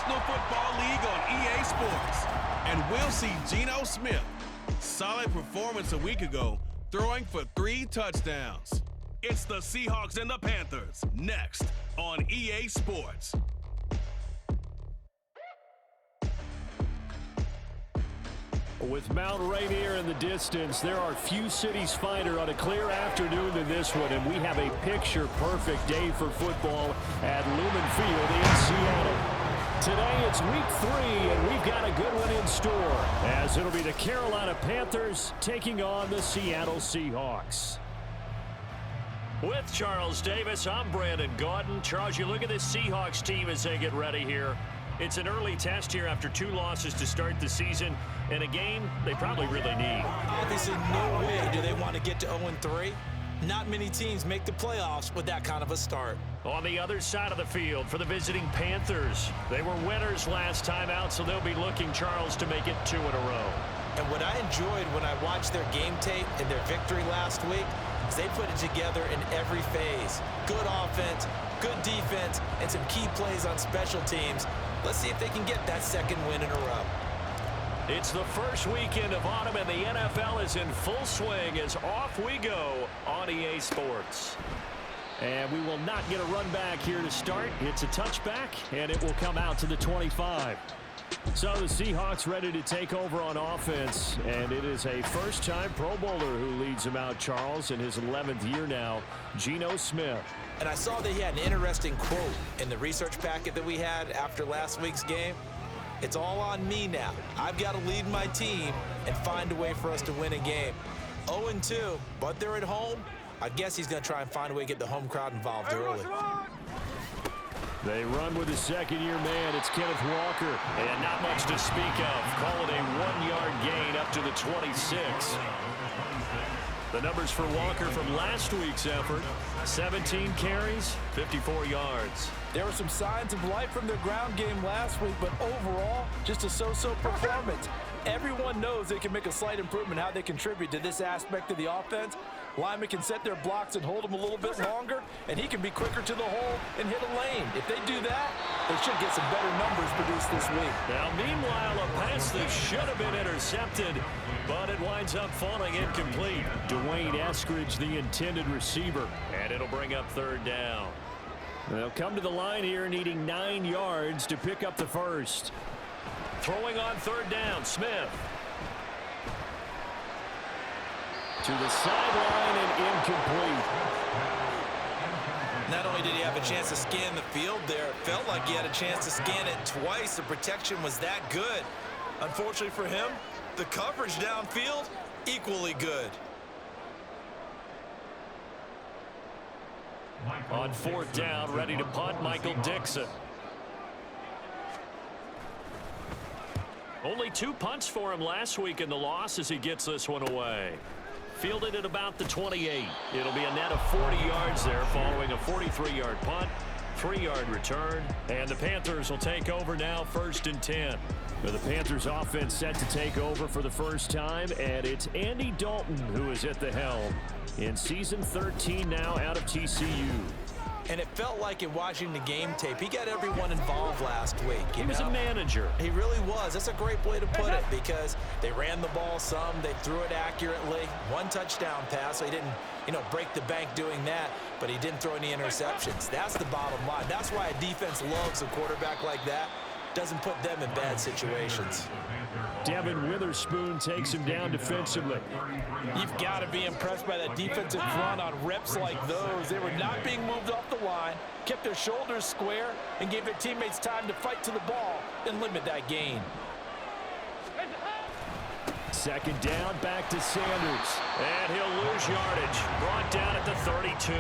National Football League on EA Sports. And we'll see Geno Smith. Solid performance a week ago, throwing for 3 touchdowns. It's the Seahawks and the Panthers, next on EA Sports. With Mount Rainier in the distance, there are few cities finer on a clear afternoon than this one, and we have a picture-perfect day for football at Lumen Field in Seattle. Today it's week 3, and we've got a good one in store, as it'll be the Carolina Panthers taking on the Seattle Seahawks. With Charles Davis, I'm Brandon Gaudin. Charles, you look at this Seahawks team as they get ready here. It's an early test here after 2 losses to start the season, and a game they probably really need. Obviously, no way do they want to get to 0-3. Not many teams make the playoffs with that kind of a start. On the other side of the field for the visiting Panthers, they were winners last time out, so they'll be looking, Charles, to make it 2 in a row. And what I enjoyed when I watched their game tape and their victory last week is they put it together in every phase. Good offense, good defense, and some key plays on special teams. Let's see if they can get that 2nd win in a row. It's the first weekend of autumn, and the NFL is in full swing as off we go on EA Sports. And we will not get a run back here to start. It's a touchback, and it will come out to the 25. So the Seahawks ready to take over on offense, and it is a first-time Pro Bowler who leads them out, Charles, in his 11th year now, Geno Smith. And I saw that he had an interesting quote in the research packet that we had after last week's game. It's all on me now. I've got to lead my team and find a way for us to win a game. 0-2, but they're at home. I guess he's going to try and find a way to get the home crowd involved early. They run with his 2nd-year man. It's Kenneth Walker. And not much to speak of. Call it a 1-yard gain up to the 26. The numbers for Walker from last week's effort: 17 carries, 54 yards. There were some signs of life from their ground game last week, but overall, just a so-so performance. Everyone knows they can make a slight improvement how they contribute to this aspect of the offense. Linemen can set their blocks and hold them a little bit longer, and he can be quicker to the hole and hit a lane. If they do that, they should get some better numbers produced this week. Now, meanwhile, a pass that should have been intercepted, but it winds up falling incomplete. Dwayne Eskridge, the intended receiver, and it'll bring up 3rd down. They'll come to the line here needing 9 yards to pick up the first. Throwing on 3rd down, Smith. To the sideline and incomplete. Not only did he have a chance to scan the field there, it felt like he had a chance to scan it twice. The protection was that good. Unfortunately for him, the coverage downfield, equally good. On 4th down, ready to punt, Michael Dixon. Only 2 punts for him last week in the loss as he gets this one away. Fielded at about the 28. It'll be a net of 40 yards there following a 43-yard punt, 3-yard return, and the Panthers will take over now 1st and 10. But the Panthers offense set to take over for the first time, and it's Andy Dalton who is at the helm in season 13 now out of TCU. And it felt like in watching the game tape, he got everyone involved last week. He was a manager. He really was. That's a great way to put it because they ran the ball some, they threw it accurately. 1 touchdown pass, so he didn't, break the bank doing that, but he didn't throw any interceptions. That's the bottom line. That's why a defense loves a quarterback like that. Doesn't put them in bad situations. Devin Witherspoon takes him down defensively. You've got to be impressed by that defensive front on reps like those. They were not being moved off the line, kept their shoulders square, and gave their teammates time to fight to the ball and limit that gain. 2nd down, back to Sanders. And he'll lose yardage. Brought down at the 32.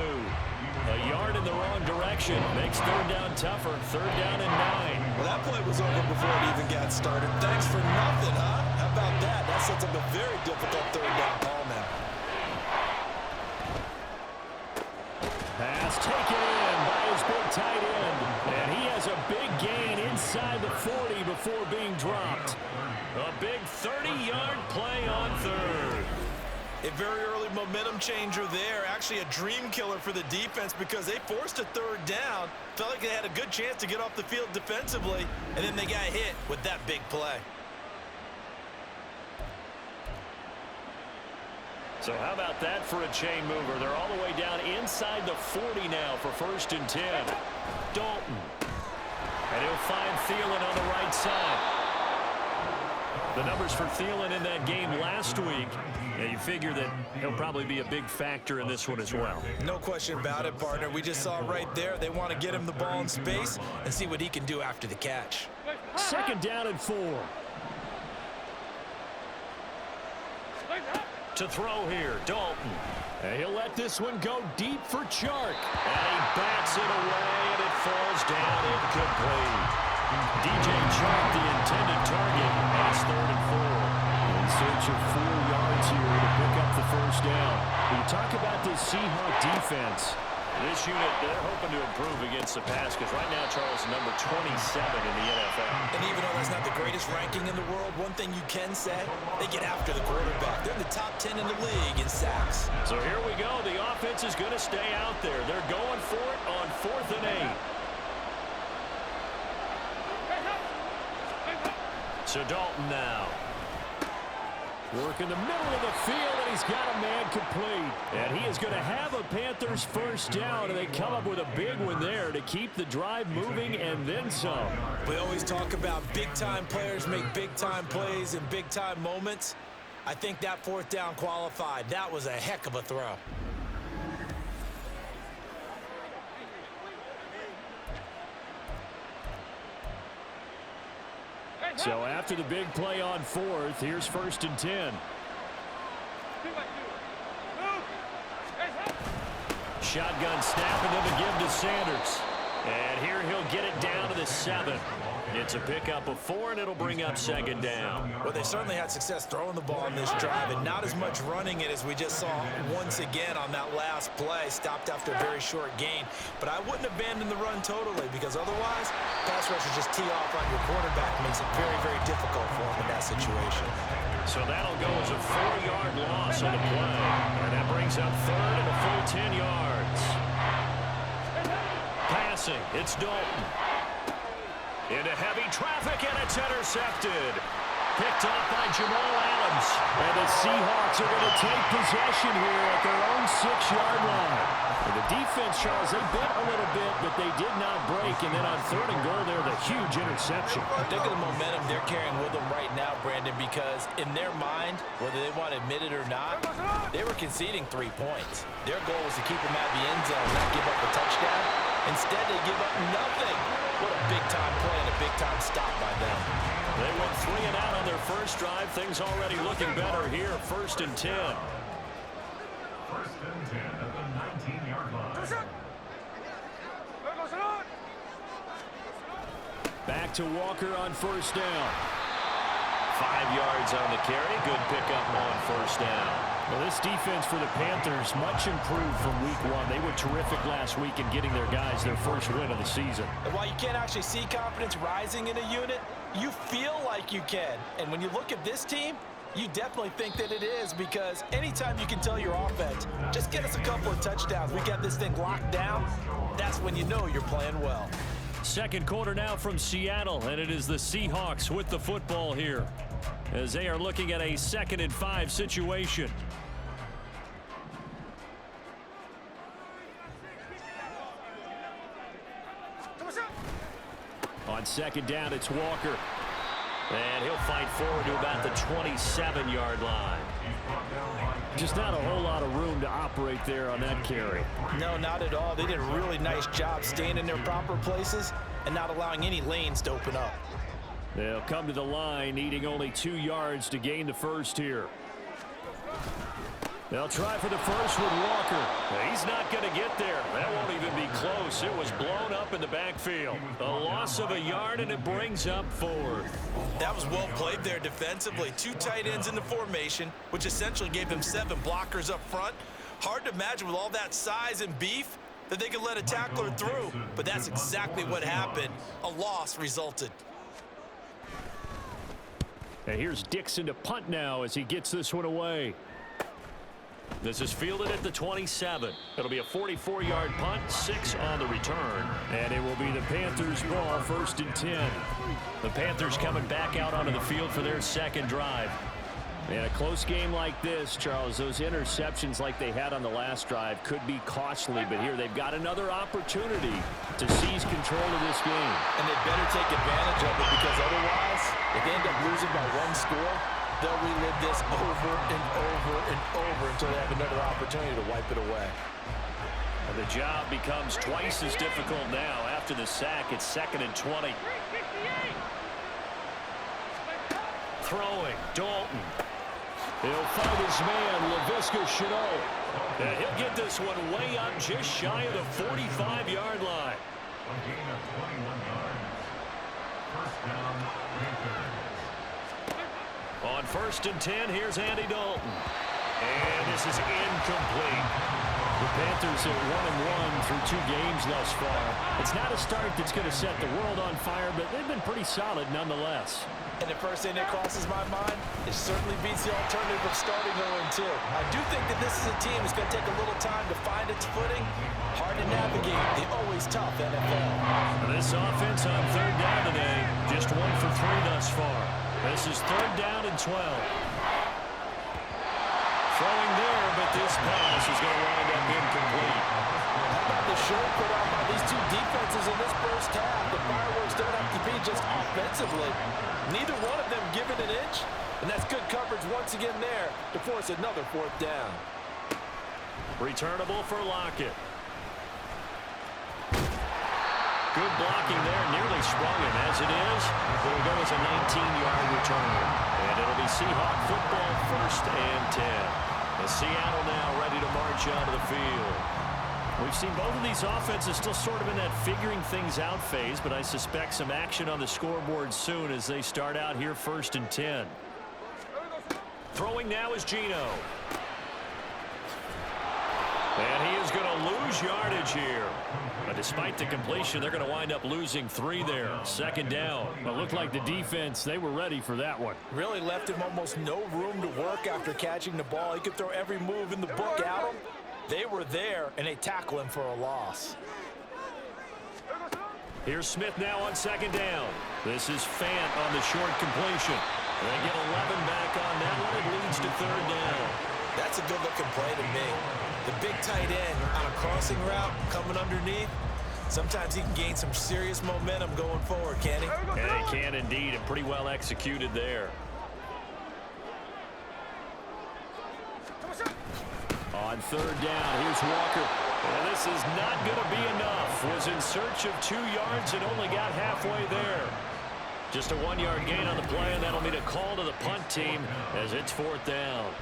A yard in the wrong direction. Makes 3rd down tougher. 3rd down and 9. Well, that play was over before it even got started. Thanks for nothing, huh? How about that? That sets up a very difficult 3rd down call now. Pass taken in by his big tight end. And he has a big gain inside the 40 before being dropped. A big 30-yard play on 3rd. A very early momentum changer there. Actually a dream killer for the defense because they forced a third down. Felt like they had a good chance to get off the field defensively, and then they got hit with that big play. So how about that for a chain mover? They're all the way down inside the 40 now for 1st and 10. Dalton. And he'll find Thielen on the right side. The numbers for Thielen in that game last week, yeah, you figure that he'll probably be a big factor in this one as well. No question about it, partner. We just saw right there they want to get him the ball in space and see what he can do after the catch. 2nd down and 4. To throw here, Dalton. And he'll let this one go deep for Chark. And he bats it away, and it falls down incomplete. DJ Chark, the intended target, and it's 3rd and 4. In search of 4 yards here to pick up the 1st down. When you talk about this Seahawk defense, this unit, they're hoping to improve against the pass because right now, Charles, number 27 in the NFL. And even though that's not the greatest ranking in the world, one thing you can say, they get after the quarterback. They're in the top 10 in the league in sacks. So here we go. The offense is going to stay out there. They're going for it on 4th and 8. So Dalton now. Work in the middle of the field, and he's got a man complete. And he is going to have a Panthers 1st down, and they come up with a big one there to keep the drive moving and then some. We always talk about big-time players make big-time plays in big-time moments. I think that 4th down qualified. That was a heck of a throw. So after the big play on 4th, here's 1st and 10. Shotgun snap and then the give to Sanders. And here he'll get it down to the 7. It's a pickup of 4, and it'll bring up 2nd down. Well, they certainly had success throwing the ball on this drive, and not as much running it as we just saw once again on that last play. Stopped after a very short gain. But I wouldn't abandon the run totally, because otherwise, pass rushers just tee off on your quarterback. Makes it very, very difficult for him in that situation. So that'll go as a 4-yard loss on the play. And that brings up 3rd and a full 10 yards. Passing, it's Dalton. Into heavy traffic, and it's intercepted. Picked off by Jamal Adams. And the Seahawks are going to take possession here at their own 6-yard line. And the defense, Charles, they bit a little bit, but they did not break. And then on 3rd and goal, there, the huge interception. Think of the momentum they're carrying with them right now, Brandon, because in their mind, whether they want to admit it or not, they were conceding 3 points. Their goal was to keep them out of the end zone, not give up a touchdown. Instead, they give up nothing. What a big-time play and a big-time stop by them. They went 3 and out on their first drive. Things already looking better here. 1st and 10. 1st and 10 at the 19-yard line. Back to Walker on 1st down. 5 yards on the carry. Good pickup on 1st down. Well, this defense for the Panthers, much improved from week 1. They were terrific last week in getting their guys their first win of the season. And while you can't actually see confidence rising in a unit, you feel like you can. And when you look at this team, you definitely think that it is, because anytime you can tell your offense, just get us a couple of touchdowns, we got this thing locked down, that's when you know you're playing well. 2nd quarter now from Seattle, and it is the Seahawks with the football here as they are looking at a 2nd and 5 situation. On 2nd down, it's Walker. And he'll fight forward to about the 27-yard line. Just not a whole lot of room to operate there on that carry. No, not at all. They did a really nice job staying in their proper places and not allowing any lanes to open up. They'll come to the line, needing only 2 yards to gain the 1st here. They'll try for the 1st with Walker. He's not going to get there. That won't even be close. It was blown up in the backfield. A loss of a yard, and it brings up 4th. That was well played there defensively. 2 tight ends in the formation, which essentially gave them 7 blockers up front. Hard to imagine with all that size and beef that they could let a tackler through. But that's exactly what happened. A loss resulted. And here's Dixon to punt now as he gets this one away. This is fielded at the 27. It'll be a 44-yard punt, 6 on the return. And it will be the Panthers' ball, 1st and 10. The Panthers coming back out onto the field for their second drive. In a close game like this, Charles, those interceptions like they had on the last drive could be costly, but here they've got another opportunity to seize control of this game. And they better take advantage of it, because otherwise, if they end up losing by 1 score, they'll relive this over and over and over until they have another opportunity to wipe it away. And the job becomes twice as difficult now. After the sack, it's 2nd and 20. Throwing, Dalton. He'll find his man, Laviska Shenault. And he'll get this one way up just shy of the 45-yard line. A gain of 21 yards. First down, Panthers. On 1st and 10, here's Andy Dalton. And this is incomplete. The Panthers are 1-1 through 2 games thus far. It's not a start that's going to set the world on fire, but they've been pretty solid nonetheless. And the first thing that crosses my mind, it certainly beats the alternative of starting 0-2. I do think that this is a team that's going to take a little time to find its footing. Hard to navigate the always tough NFL. This offense on 3rd down today, just 1 for 3 thus far. This is 3rd down and 12. Throwing there, but this pass is going to wind up incomplete. How about the show put out by these 2 defenses in this first half? The fireworks don't have to be just offensively. Neither one of them given an inch, and that's good coverage once again there to force another 4th down. Returnable for Lockett. Good blocking there, nearly sprung him. As it is, it'll go as a 19-yard return. And it'll be Seahawk football, 1st and 10. And Seattle now ready to march onto the field. We've seen both of these offenses still sort of in that figuring things out phase, but I suspect some action on the scoreboard soon as they start out here 1st and 10. Throwing now is Geno. And he is going to lose yardage here. But despite the completion, they're going to wind up losing 3 there. 2nd down. It looked like the defense, they were ready for that one. Really left him almost no room to work after catching the ball. He could throw every move in the book at him. They were there, and they tackle him for a loss. Here's Smith now on 2nd down. This is Fant on the short completion. They get 11 back on that one. It leads to 3rd down. That's a good-looking play to me. The big tight end on a crossing route coming underneath. Sometimes he can gain some serious momentum going forward, can't he? Yeah, he can indeed, and pretty well executed there. On 3rd down, here's Walker. And this is not going to be enough. Was in search of 2 yards and only got halfway there. Just a 1-yard gain on the play, and that'll mean a call to the punt team as it's 4th down.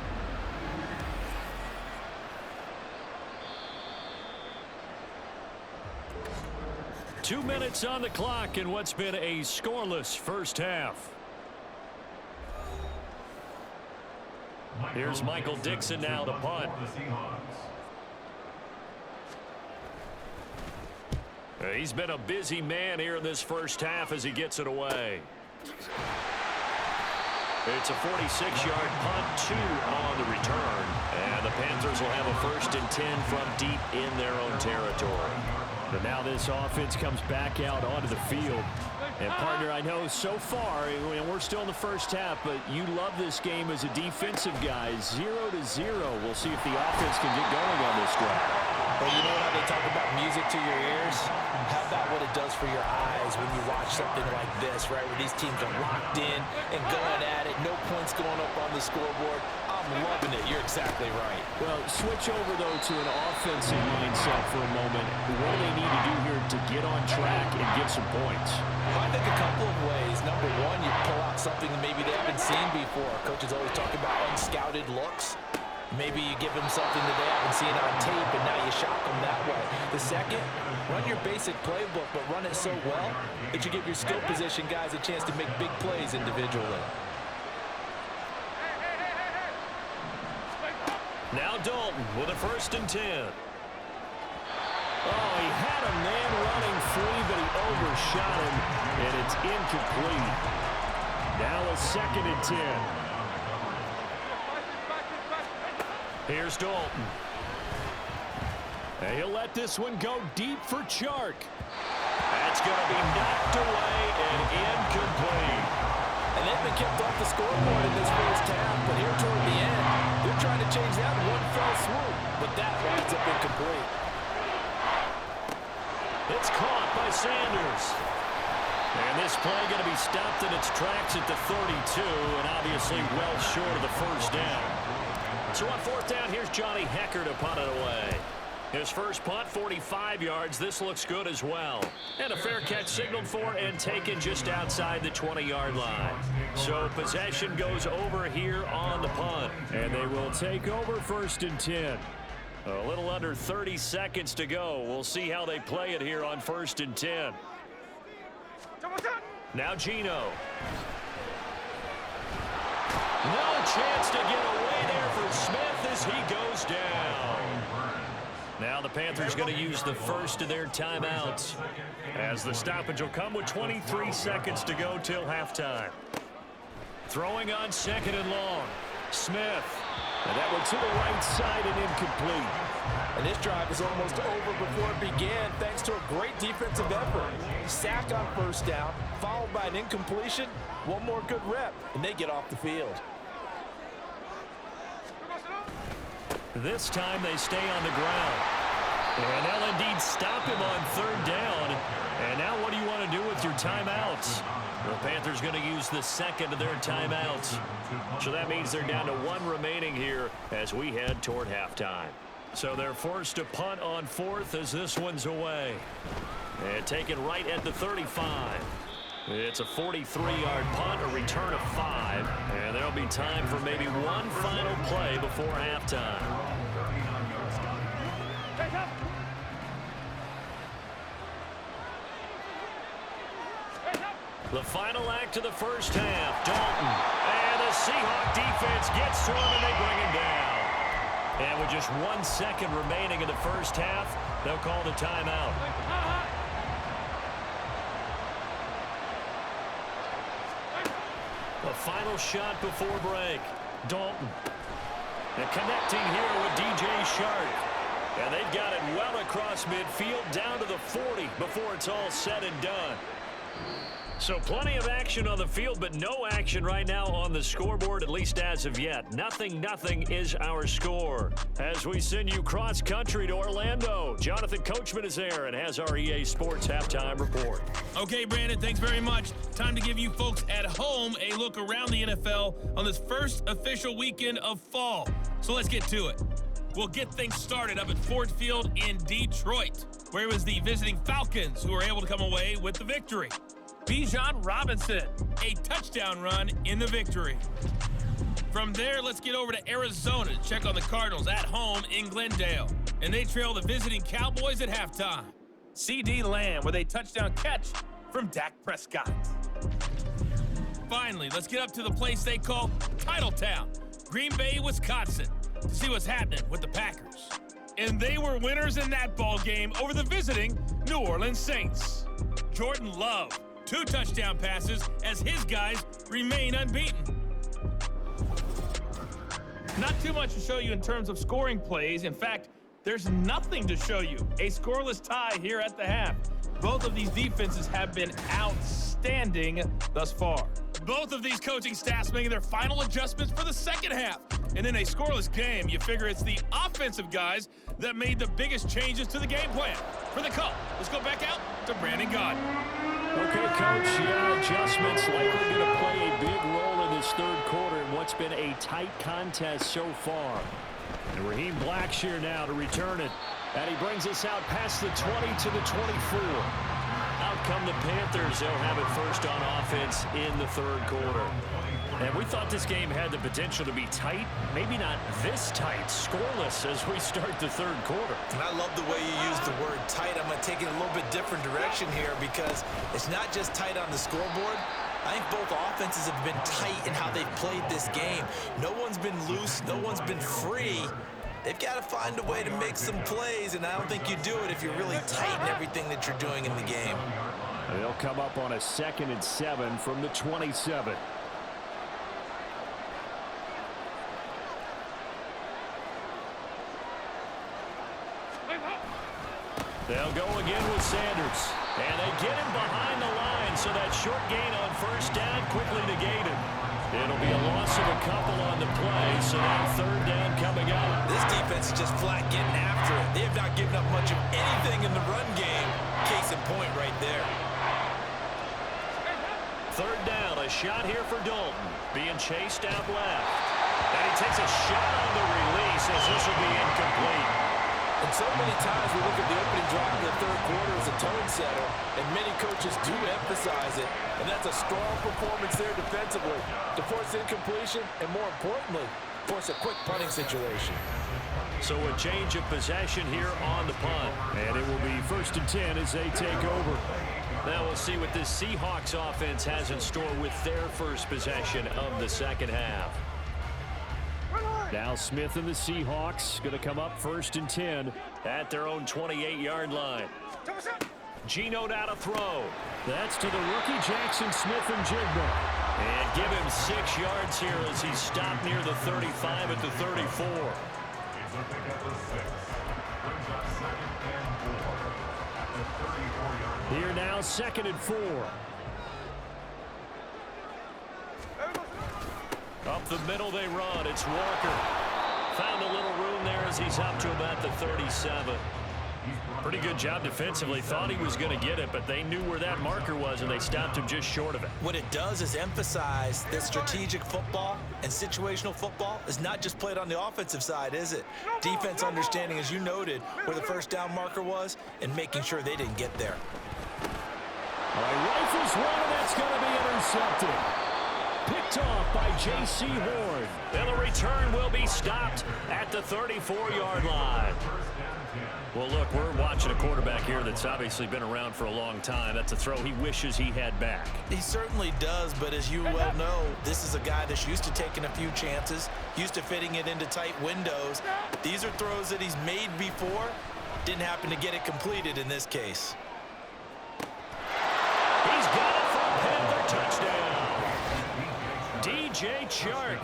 Two minutes on the clock in what's been a scoreless first half. Here's Michael Dixon now to punt. He's been a busy man here in this first half as he gets it away. It's a 46-yard punt, 2 on the return. And the Panthers will have a 1st and 10 from deep in their own territory. But now this offense comes back out onto the field. And, partner, I know so far, we're still in the first half, but you love this game as a defensive guy. 0-0. We'll see if the offense can get going on this drive. Well, you know how they talk about music to your ears? How about what it does for your eyes when you watch something like this, right, where these teams are locked in and going at it, no points going up on the scoreboard? I'm loving it. You're exactly right. Well, switch over, though, to an offensive mindset for a moment. What do they need to do here to get on track and get some points? I think a couple of ways. Number one, you pull out something that maybe they haven't seen before. Coaches always talk about unscouted looks. Maybe you give them something that they haven't seen on tape, and now you shock them that way. The second, run your basic playbook, but run it so well that you give your skill position guys a chance to make big plays individually. Now Dalton with a 1st and 10. Oh, he had a man running free, but he overshot him, and it's incomplete. Now a 2nd and 10. Here's Dalton. And he'll let this one go deep for Chark. That's going to be knocked away and incomplete. And they've been kept off the scoreboard in this first half, but here toward the end, they're trying to change that in one fell swoop. But that winds up incomplete. It's caught by Sanders. And this play going to be stopped in its tracks at the 32, and obviously well short of the first down. So on fourth down, here's Johnny Hecker to punt it away. His first punt, 45 yards. This looks good as well. And a fair catch signaled for and taken just outside the 20-yard line. So possession goes over here on the punt. And they will take over 1st and 10. A little under 30 seconds to go. We'll see how they play it here on 1st and 10. Now Geno. No chance to get away there for Smith as he goes down. Now the Panthers going to use the first of their timeouts as the stoppage will come with 23 seconds to go till halftime. Throwing on 2nd and long. Smith. And that one to the right side and incomplete. And this drive is almost over before it began thanks to a great defensive effort. Sack on first down, followed by an incompletion. One more good rep, and they get off the field. This time they stay on the ground. And they'll indeed stop him on 3rd down. And now what do you want to do with your timeouts? The Panthers going to use the second of their timeouts. So that means they're down to 1 remaining here as we head toward halftime. So they're forced to punt on 4th as this one's away. And taken right at the 35. It's a 43-yard punt, a return of 5. And there'll be time for maybe one final play before halftime. The final act of the first half, Dalton. And the Seahawk defense gets to him and they bring him down. And with just 1 second remaining in the first half, they'll call the timeout. The final shot before break. Dalton. And connecting here with DJ Chark. And they've got it well across midfield down to the 40 before it's all said and done. So plenty of action on the field, but no action right now on the scoreboard, at least as of yet. 0-0 is our score. As we send you cross-country to Orlando, Jonathan Coachman is there and has our EA Sports halftime report. Okay, Brandon, thanks very much. Time to give you folks at home a look around the NFL on this first official weekend of fall. So let's get to it. We'll get things started up at Ford Field in Detroit, where it was the visiting Falcons who were able to come away with the victory. Bijan Robinson, a touchdown run in the victory. From there, let's get over to Arizona to check on the Cardinals at home in Glendale. And they trail the visiting Cowboys at halftime. CD Lamb with a touchdown catch from Dak Prescott. Finally, let's get up to the place they call Titletown, Green Bay, Wisconsin, to see what's happening with the Packers. And they were winners in that ball game over the visiting New Orleans Saints. Jordan Love, 2 touchdown passes as his guys remain unbeaten. Not too much to show you in terms of scoring plays. In fact, there's nothing to show you. A scoreless tie here at the half. Both of these defenses have been outstanding thus far. Both of these coaching staffs making their final adjustments for the second half. And in a scoreless game, you figure it's the offensive guys that made the biggest changes to the game plan. For the call, let's go back out to Brandon Gaudin. Okay, Coach, adjustments likely going to play a big role in this third quarter in what's been a tight contest so far. And Raheem Blackshear now to return it. And he brings us out past the 20 to the 24. Out come the Panthers. They'll have it first on offense in the third quarter. And we thought this game had the potential to be tight. Maybe not this tight, scoreless as we start the third quarter. And I love the way you use the word tight. I'm going to take it a little bit different direction here because it's not just tight on the scoreboard. I think both offenses have been tight in how they've played this game. No one's been loose. No one's been free. They've got to find a way to make some plays, and I don't think you do it if you're really tight in everything that you're doing in the game. They'll come up on a 2nd and 7 from the 27. They'll go again with Sanders. And they get him behind the line, so that short gain on first down quickly negated. It'll be a loss of a couple on the play, so now third down coming up. This defense is just flat getting after it. They have not given up much of anything in the run game. Case in point right there. Third down, a shot here for Dalton. Being chased out left. And he takes a shot on the release as this will be incomplete. And so many times we look at the opening drive of the third quarter as a tone setter, and many coaches do emphasize it, and that's a strong performance there defensively to force incompletion and, more importantly, force a quick punting situation. So a change of possession here on the punt. And it will be 1st and 10 as they take over. Now we'll see what this Seahawks offense has in store with their first possession of the second half. Now Smith and the Seahawks going to come up 1st and 10 at their own 28-yard line. Geno now to throw. That's to the rookie Jackson Smith-Njigba. And give him 6 yards here as he's stopped near the 35 at the 34. Here now 2nd and 4. Up the middle they run. It's Walker. Found a little room there as he's up to about the 37. Pretty good job defensively. Thought he was going to get it, but they knew where that marker was, and they stopped him just short of it. What it does is emphasize that strategic football and situational football is not just played on the offensive side, is it? Defense understanding, as you noted, where the first down marker was and making sure they didn't get there. All right, rifles one, and that's going to be intercepted. Picked off by J.C. Horn. And the return will be stopped at the 34-yard line. Well, look, we're watching a quarterback here that's obviously been around for a long time. That's a throw he wishes he had back. He certainly does, but as you well know, this is a guy that's used to taking a few chances, used to fitting it into tight windows. These are throws that he's made before. Didn't happen to get it completed in this case. He's got it for a Panther touchdown. DJ Chark,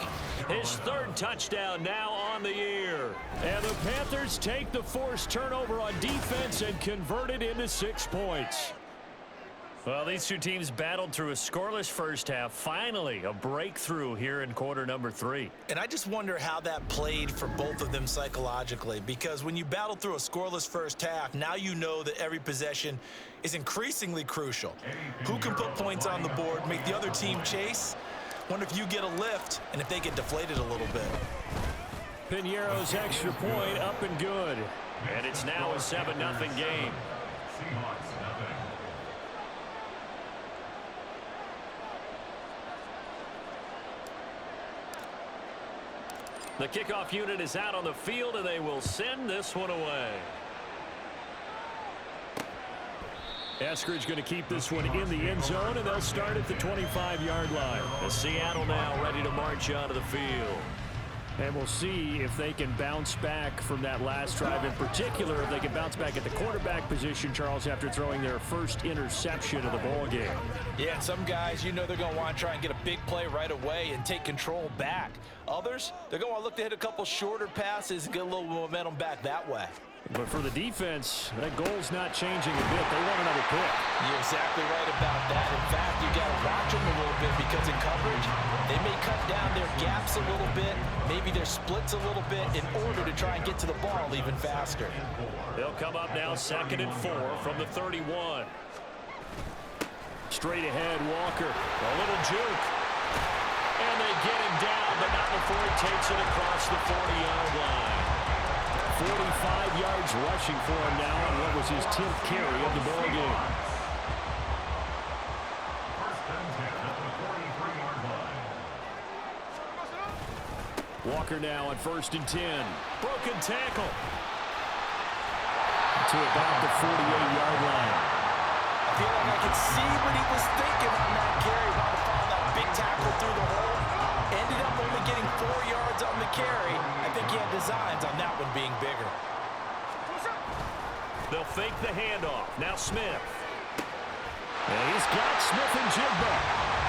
his 3rd touchdown now on the year. And the Panthers take the forced turnover on defense and convert it into 6 points. Well, these two teams battled through a scoreless first half. Finally, a breakthrough here in quarter number 3. And I just wonder how that played for both of them psychologically, because when you battle through a scoreless first half, now you know that every possession is increasingly crucial. Who can put points on the board, make the other team chase? Wonder if you get a lift and if they get deflated a little bit. Piñeiro's extra point up and good. And it's now a 7-0 game. The kickoff unit is out on the field, and they will send this one away. Eskridge going to keep this one in the end zone, and they'll start at the 25-yard line. The Seattle now ready to march onto the field. And we'll see if they can bounce back from that last drive. In particular, if they can bounce back at the quarterback position, Charles, after throwing their first interception of the ball game. Yeah, and some guys, you know they're going to want to try and get a big play right away and take control back. Others, they're going to want to look to hit a couple shorter passes and get a little momentum back that way. But for the defense, that goal's not changing a bit. They want another pick. You're exactly right about that. In fact, you got to watch them a little bit because in coverage, they may cut down their gaps a little bit, maybe their splits a little bit in order to try and get to the ball even faster. They'll come up now 2nd and 4 from the 31. Straight ahead, Walker. A little juke. And they get him down, but not before he takes it across the 40-yard line. 45 yards rushing for him now on what was his 10th carry of the ball game. Walker now on 1st and 10. Broken tackle. To about the 48-yard line. I feel like I could see what he was thinking on that carry. Wanted to follow that big tackle through the hole. Ended up only getting 4 yards on the carry. I think he had designs on that one being bigger. They'll fake the handoff. Now Smith. And he's got Smith-Njigba.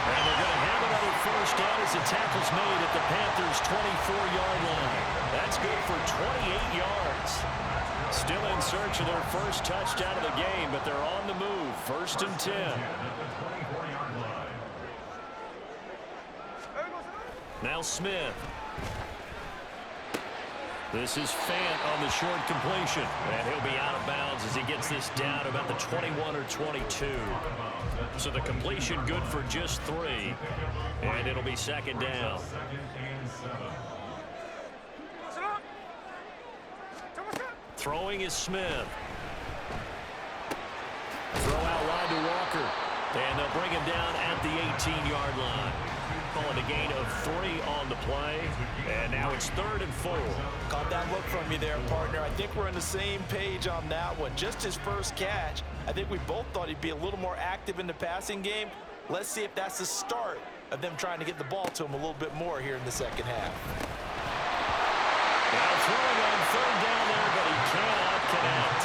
And they're going to have another first down as the tackle's made at the Panthers' 24-yard line. That's good for 28 yards. Still in search of their first touchdown of the game, but they're on the move. 1st and 10. Now Smith. This is Fant on the short completion. And he'll be out of bounds as he gets this down about the 21 or 22. So the completion good for just 3. And it'll be 2nd down. Throwing is Smith. Throw out wide to Walker. And they'll bring him down at the 18-yard line. Calling a gain of 3 on the play. And now it's 3rd and 4. Caught that look from you there, partner. I think we're on the same page on that one. Just his first catch. I think we both thought he'd be a little more active in the passing game. Let's see if that's the start of them trying to get the ball to him a little bit more here in the second half. Now throwing on 3rd down there, but he cannot connect.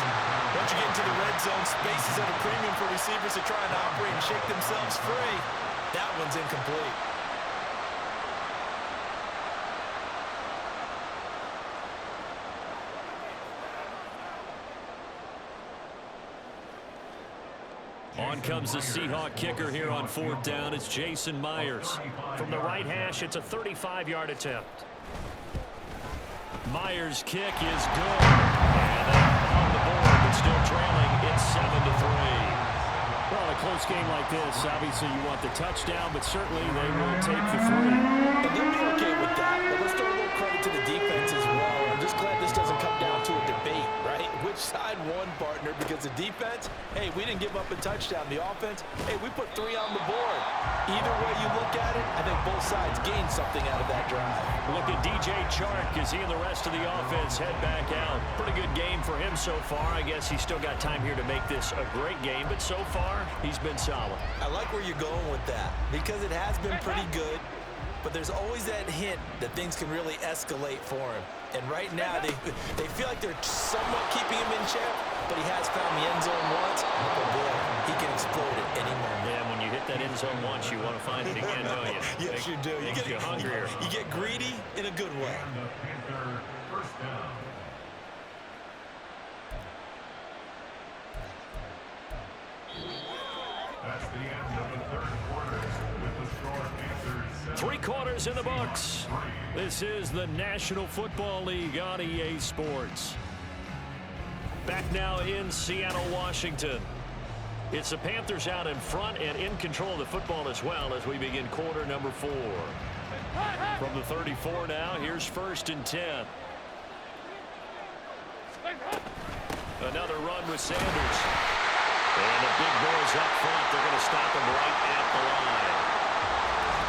Once you get into the red zone, space is at a premium for receivers to try and operate and shake themselves free. That one's incomplete. On comes the Seahawk kicker here on 4th down. It's Jason Myers. From the right hash, it's a 35-yard attempt. Myers' kick is good. And on the board, but still trailing. It's 7-3. Well, a close game like this, obviously you want the touchdown, but certainly they will take the 3. And they'll be okay with that. But let's throw a little credit to the defense as well. I'm just glad this doesn't come down to a debate, right? Which side won, partner? Because the defense, hey, we didn't give up a touchdown. The offense, hey, we put 3 on the board. Either way you look at it, I think both sides gained something out of that drive. Look at DJ Chark as he and the rest of the offense head back out. Pretty good game for him so far. I guess he's still got time here to make this a great game, but so far, he's been solid. I like where you're going with that because it has been pretty good, but there's always that hint that things can really escalate for him. And right now, they feel like they're somewhat keeping him in check, but he has found the end zone once. But boy, he can explode at any moment. Yeah, when you hit that end zone once, you want to find it again, don't you? Yes, you do. You get hungrier. You get greedy in a good way. That's the end of the 3rd quarter with the score Panthers 3 quarters in the books. This is the National Football League on EA Sports. Back now in Seattle, Washington. It's the Panthers out in front and in control of the football as well as we begin quarter number 4. From the 34 now, here's 1st and 10. Another run with Sanders. And the big boys up front, they're going to stop him right at the line.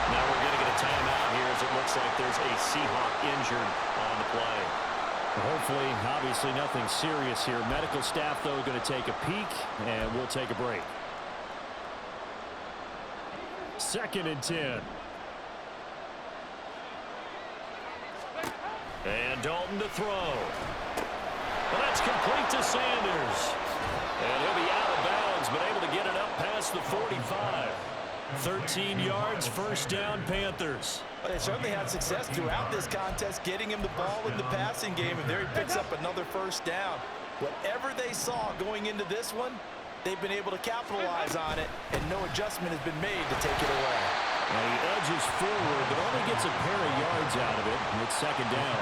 Now we're going to get a timeout here as it looks like there's a Seahawk injured on the play. Hopefully, obviously nothing serious here. Medical staff, though, going to take a peek, and we'll take a break. 2nd and 10. And Dalton to throw. Well, that's complete to Sanders. And he'll be out of bounds, but able to get it up past the 45. 13 yards, 1st down, Panthers. Well, they certainly had success throughout this contest, getting him the ball in the passing game, and there he picks up another 1st down. Whatever they saw going into this one, they've been able to capitalize on it, and no adjustment has been made to take it away. Now he edges forward, but only gets a pair of yards out of it, and it's 2nd down.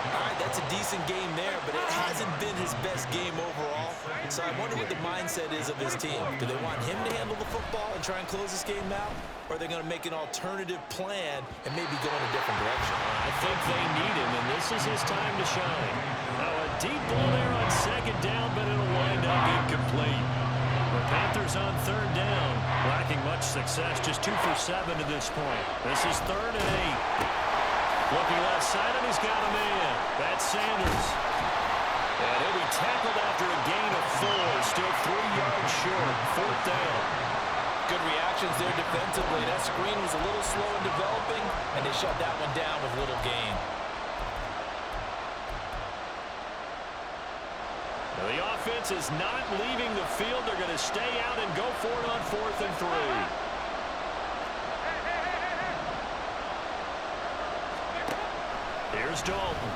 All right, that's a decent game there, but it hasn't been his best game overall. So I wonder what the mindset is of his team. Do they want him to handle the football and try and close this game out? Or are they going to make an alternative plan and maybe go in a different direction? I think they need him, and this is his time to shine. Now a deep ball there on 2nd down, but it'll wind up incomplete. The Panthers on 3rd down, lacking much success, just 2 for 7 to this point. This is 3rd and 8. Looking left side, and he's got a man. That's Sanders. And he'll be tackled after a gain of 4, still 3 yards short, 4th down. Good reactions there defensively. That screen was a little slow in developing, and they shut that one down with little gain. Now the offense is not leaving the field. They're going to stay out and go for it on 4th and 3. Here's Dalton.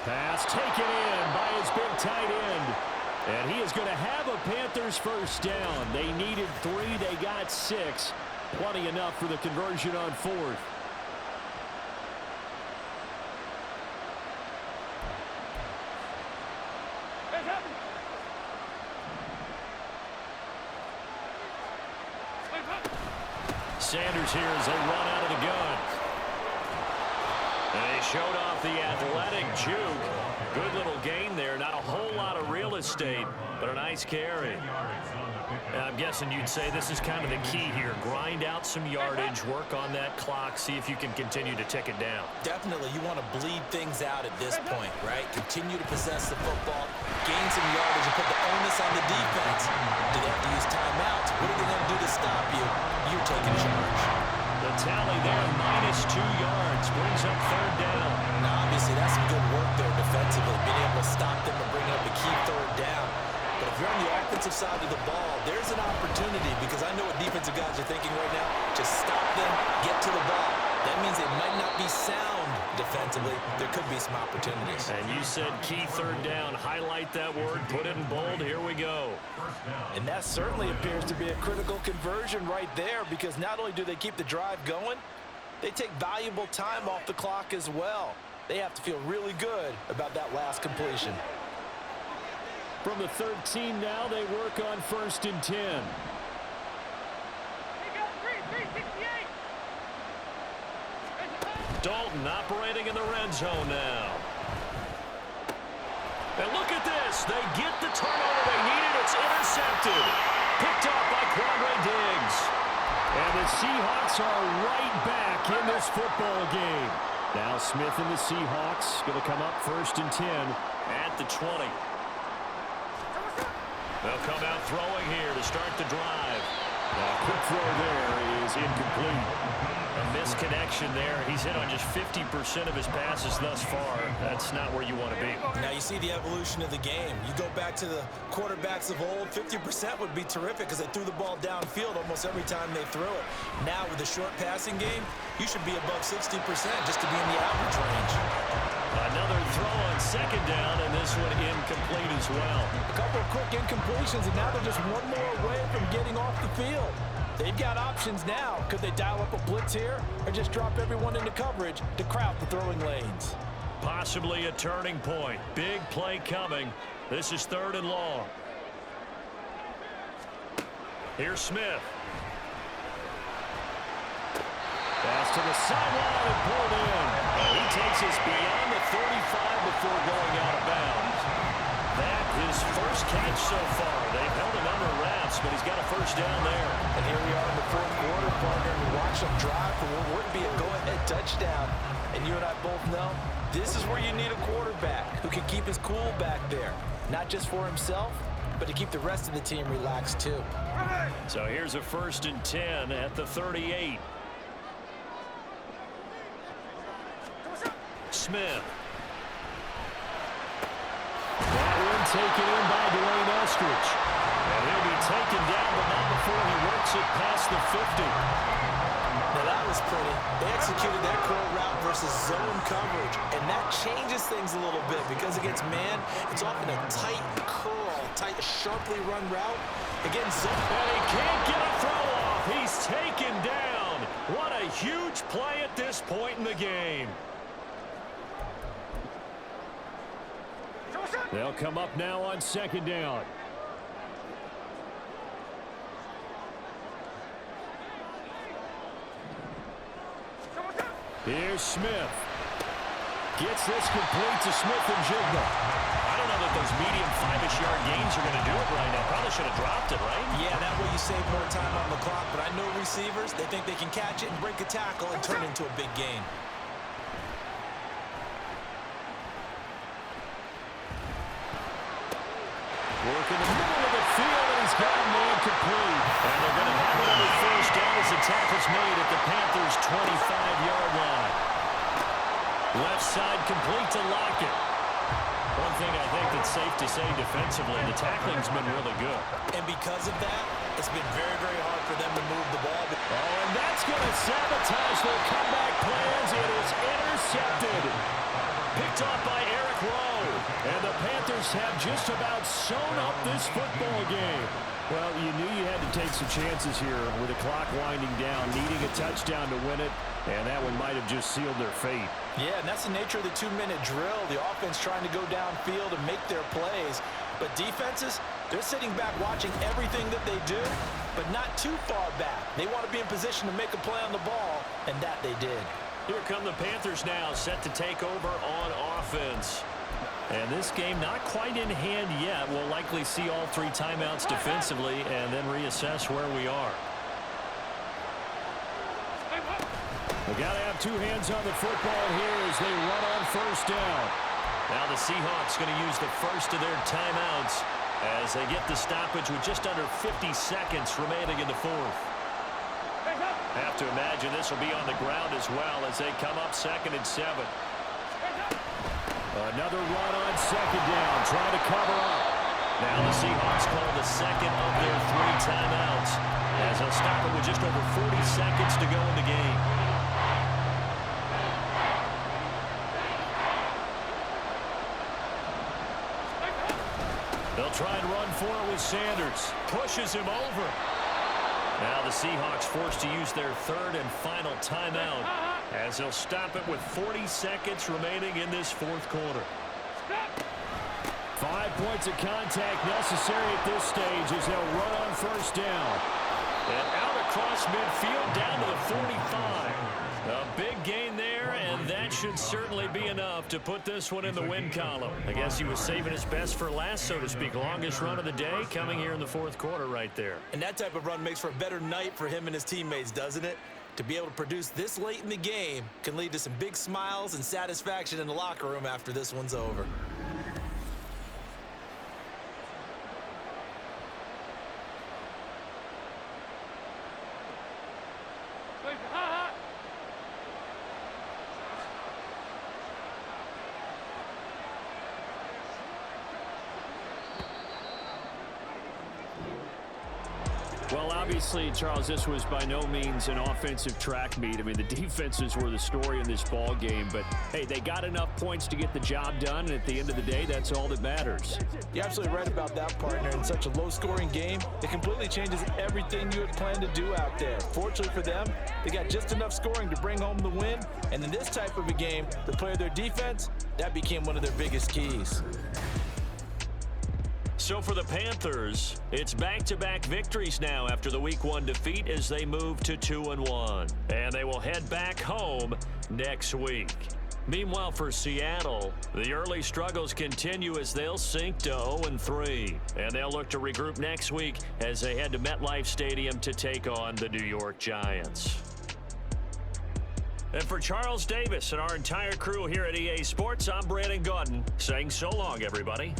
Pass taken in by his big tight end. And he is going to have a Panthers first down. They needed 3. They got 6. Plenty enough for the conversion on 4th. Sanders here as they run out of the gun. And they showed off the athletic juke. Good little gain there. Not a whole lot of real estate, but a nice carry. And I'm guessing you'd say this is kind of the key here. Grind out some yardage, work on that clock, see if you can continue to tick it down. Definitely, you want to bleed things out at this point, right? Continue to possess the football, gain some yardage, and put the onus on the defense. Do they have to use timeouts? What are they going to do to stop you? You're taking charge. The tally there, -2 yards, brings up 3rd down. Now, obviously, that's some good work there defensively, being able to stop them and bring up a key 3rd down. But if you're on the offensive side of the ball, there's an opportunity, because I know what defensive guys are thinking right now. Just stop them, get to the ball. That means they might not be sound defensively. There could be some opportunities. And you said key 3rd down. Highlight that word, put it in bold. Here we go. And that certainly appears to be a critical conversion right there, because not only do they keep the drive going, they take valuable time off the clock as well. They have to feel really good about that last completion. From the 13 now, they work on 1st and 10. Dalton operating in the red zone now. And look at this. They get the turnover they needed. It's intercepted. Picked up by Quandre Diggs. And the Seahawks are right back in this football game. Now Smith and the Seahawks going to come up 1st and 10 at the 20. They'll come out throwing here to start the drive. Quick throw there is incomplete. A misconnection there. He's hit on just 50% of his passes thus far. That's not where you want to be. Now you see the evolution of the game. You go back to the quarterbacks of old, 50% would be terrific because they threw the ball downfield almost every time they threw it. Now with the short passing game, you should be above 60% just to be in the average range. Another throw on 2nd down, and this one incomplete as well. A couple of quick incompletions, and now they're just one more away from getting off the field. They've got options now. Could they dial up a blitz here or just drop everyone into coverage to crowd the throwing lanes? Possibly a turning point. Big play coming. This is 3rd and long. Here's Smith. Pass to the sideline and pulled in. He takes us beyond the 35 before going out of bounds. That is first catch so far. They've held him under wraps, but he's got a first down there. And here we are in the 4th quarter, partner. We watch them drive for what would be a go-ahead touchdown. And you and I both know this is where you need a quarterback who can keep his cool back there. Not just for himself, but to keep the rest of the team relaxed too. So here's a 1st and 10 at the 38. Smith. That one taken in by Dwayne Eskridge. And he'll be taken down, but not before he works it past the 50. Now that was pretty. They executed that curl route versus zone coverage, and that changes things a little bit because against man, it's often a tight curl, tight, sharply run route. Against zone. And he can't get a throw off. He's taken down. What a huge play at this point in the game. They'll come up now on 2nd down. Here's Smith. Gets this complete to Smith and Jigba. I don't know that those medium 5-ish yard gains are going to do it right now. Probably should have dropped it, right? Yeah, that way you save more time on the clock. But I know receivers, they think they can catch it and break a tackle and turn it into a big gain. Work in the middle of the field, and he's got a man complete. And they're going to have it on the first down as the tackle's made at the Panthers' 25-yard line. Left side complete to Lockett. One thing I think that's safe to say defensively, the tackling's been really good. And because of that, it's been very, very hard for them to move the ball. Oh, and that's going to sabotage their comeback plans. It is intercepted. Picked off by Eric Rowe. And the Panthers have just about sewn up this football game. Well, you knew you had to take some chances here with the clock winding down, needing a touchdown to win it, and that one might have just sealed their fate. Yeah, and that's the nature of the 2-minute drill. The offense trying to go downfield and make their plays. But defenses, they're sitting back watching everything that they do, but not too far back. They want to be in position to make a play on the ball, and that they did. Here come the Panthers now, set to take over on offense. And this game not quite in hand yet. We'll likely see all 3 timeouts defensively and then reassess where we are. We got to have 2 hands on the football here as they run on first down. Now the Seahawks going to use the first of their timeouts as they get the stoppage with just under 50 seconds remaining in the fourth. Have to imagine this will be on the ground as well as they come up 2nd and 7. Another run on 2nd down, trying to cover up. Now the Seahawks call the 2nd of their 3 timeouts as they'll stop it with just over 40 seconds to go in the game. They'll try and run for it with Sanders. Pushes him over. Now the Seahawks forced to use their 3rd and final timeout as they'll stop it with 40 seconds remaining in this 4th quarter. 5 points of contact necessary at this stage as they'll run on first down. And out across midfield down to the 45. A big gain there, and that should certainly be enough to put this one in the win column. I guess he was saving his best for last, so to speak. Longest run of the day coming here in the 4th quarter right there. And that type of run makes for a better night for him and his teammates, doesn't it? To be able to produce this late in the game can lead to some big smiles and satisfaction in the locker room after this one's over. Well, obviously, Charles, this was by no means an offensive track meet. I mean, the defenses were the story in this ball game, but hey, they got enough points to get the job done, and at the end of the day, that's all that matters. You're absolutely right about that, partner. In such a low-scoring game, it completely changes everything you had planned to do out there. Fortunately for them, they got just enough scoring to bring home the win, and in this type of a game, to play their defense, that became one of their biggest keys. So for the Panthers, it's back-to-back victories now after the Week 1 defeat as they move to 2-1. And they will head back home next week. Meanwhile, for Seattle, the early struggles continue as they'll sink to 0-3. And they'll look to regroup next week as they head to MetLife Stadium to take on the New York Giants. And for Charles Davis and our entire crew here at EA Sports, I'm Brandon Gaudin saying so long, everybody.